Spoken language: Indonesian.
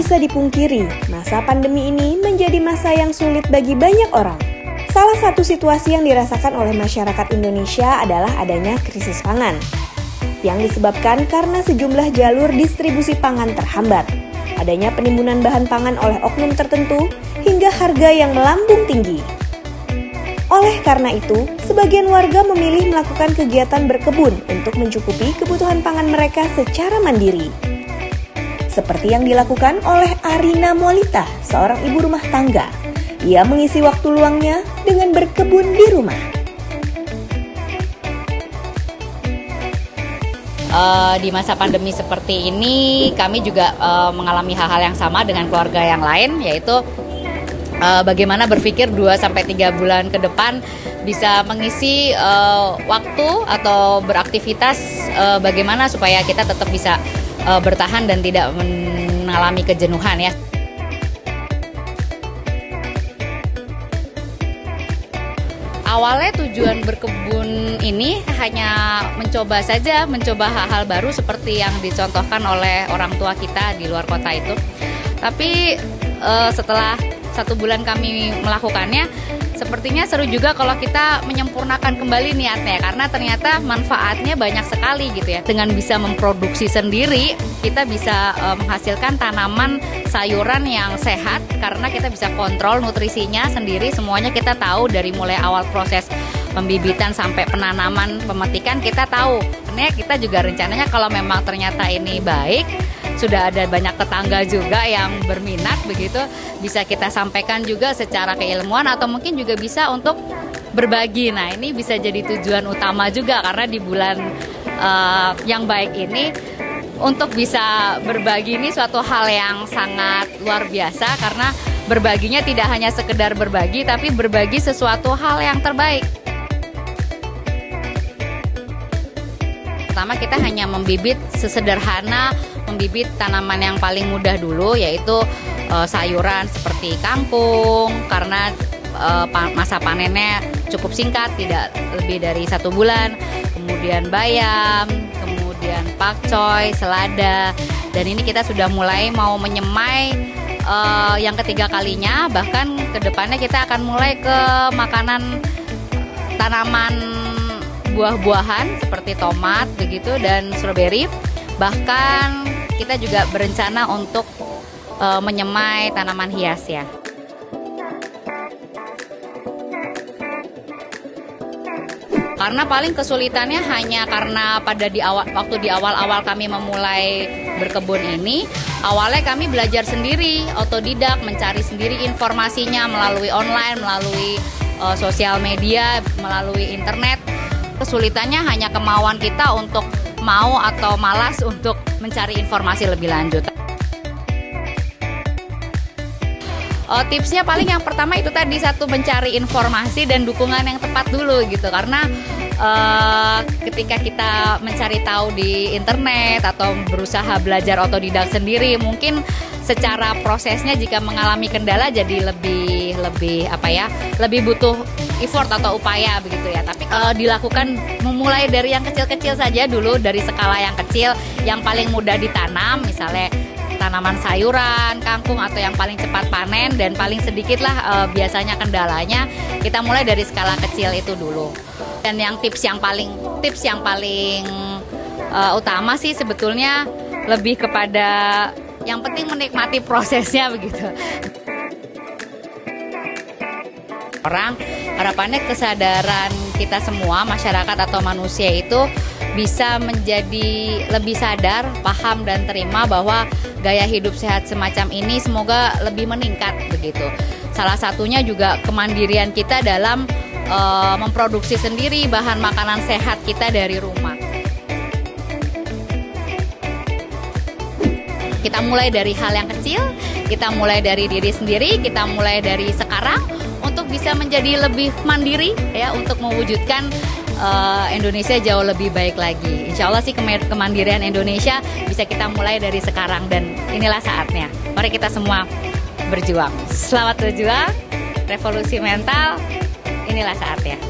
bisa dipungkiri, masa pandemi ini menjadi masa yang sulit bagi banyak orang. Salah satu situasi yang dirasakan oleh masyarakat Indonesia adalah adanya krisis pangan, yang disebabkan karena sejumlah jalur distribusi pangan terhambat, adanya penimbunan bahan pangan oleh oknum tertentu, hingga harga yang melambung tinggi. Oleh karena itu, sebagian warga memilih melakukan kegiatan berkebun untuk mencukupi kebutuhan pangan mereka secara mandiri. Seperti yang dilakukan oleh Arina Molita, seorang ibu rumah tangga. Ia mengisi waktu luangnya dengan berkebun di rumah. Di masa pandemi seperti ini, kami juga mengalami hal-hal yang sama dengan keluarga yang lain, yaitu bagaimana berpikir 2-3 bulan ke depan bisa mengisi waktu atau beraktivitas bagaimana supaya kita tetap bisa bertahan dan tidak mengalami kejenuhan ya. Awalnya tujuan berkebun ini hanya mencoba hal-hal baru seperti yang dicontohkan oleh orang tua kita di luar kota itu. Tapi setelah 1 bulan kami melakukannya, sepertinya seru juga kalau kita menyempurnakan kembali niatnya, karena ternyata manfaatnya banyak sekali gitu ya. Dengan bisa memproduksi sendiri, kita bisa menghasilkan tanaman sayuran yang sehat karena kita bisa kontrol nutrisinya sendiri. Semuanya kita tahu dari mulai awal proses pembibitan sampai penanaman, pemetikan kita tahu. Ini kita juga rencananya kalau memang ternyata ini baik, sudah ada banyak tetangga juga yang berminat begitu, bisa kita sampaikan juga secara keilmuan atau mungkin juga bisa untuk berbagi. Nah, ini bisa jadi tujuan utama juga karena di bulan yang baik ini untuk bisa berbagi ini suatu hal yang sangat luar biasa, karena berbaginya tidak hanya sekedar berbagi tapi berbagi sesuatu hal yang terbaik. Pertama, kita hanya membibit sesederhana, membibit tanaman yang paling mudah dulu, yaitu sayuran seperti kangkung, karena masa panennya cukup singkat, tidak lebih dari 1 bulan. Kemudian bayam, kemudian pakcoy, selada, dan ini kita sudah mulai mau menyemai yang ketiga kalinya. Bahkan kedepannya kita akan mulai ke makanan tanaman buah-buahan seperti tomat begitu dan stroberi. Bahkan kita juga berencana untuk menyemai tanaman hias ya. Karena paling kesulitannya hanya karena waktu di awal-awal kami memulai berkebun ini, awalnya kami belajar sendiri, otodidak, mencari sendiri informasinya melalui online, melalui sosial media, melalui internet. Kesulitannya hanya kemauan kita untuk mau atau malas untuk mencari informasi lebih lanjut. Tipsnya paling yang pertama itu tadi, satu, mencari informasi dan dukungan yang tepat dulu gitu, karena ketika kita mencari tahu di internet atau berusaha belajar otodidak sendiri, mungkin secara prosesnya jika mengalami kendala jadi lebih butuh effort atau upaya begitu ya. Tapi kalau dilakukan memulai dari yang kecil-kecil saja dulu, dari skala yang kecil yang paling mudah ditanam, misalnya tanaman sayuran, kangkung, atau yang paling cepat panen dan paling sedikit lah biasanya kendalanya, kita mulai dari skala kecil itu dulu. Dan yang tips yang paling utama sih sebetulnya lebih kepada yang penting menikmati prosesnya begitu. Harapannya kesadaran kita semua, masyarakat atau manusia itu bisa menjadi lebih sadar, paham dan terima bahwa gaya hidup sehat semacam ini semoga lebih meningkat begitu. Salah satunya juga kemandirian kita dalam memproduksi sendiri bahan makanan sehat kita dari rumah. Kita mulai dari hal yang kecil, kita mulai dari diri sendiri, kita mulai dari sekarang untuk bisa menjadi lebih mandiri ya, untuk mewujudkan Indonesia jauh lebih baik lagi. Insya Allah sih kemandirian Indonesia bisa kita mulai dari sekarang, dan inilah saatnya. Mari kita semua berjuang. Selamat berjuang, revolusi mental, inilah saatnya.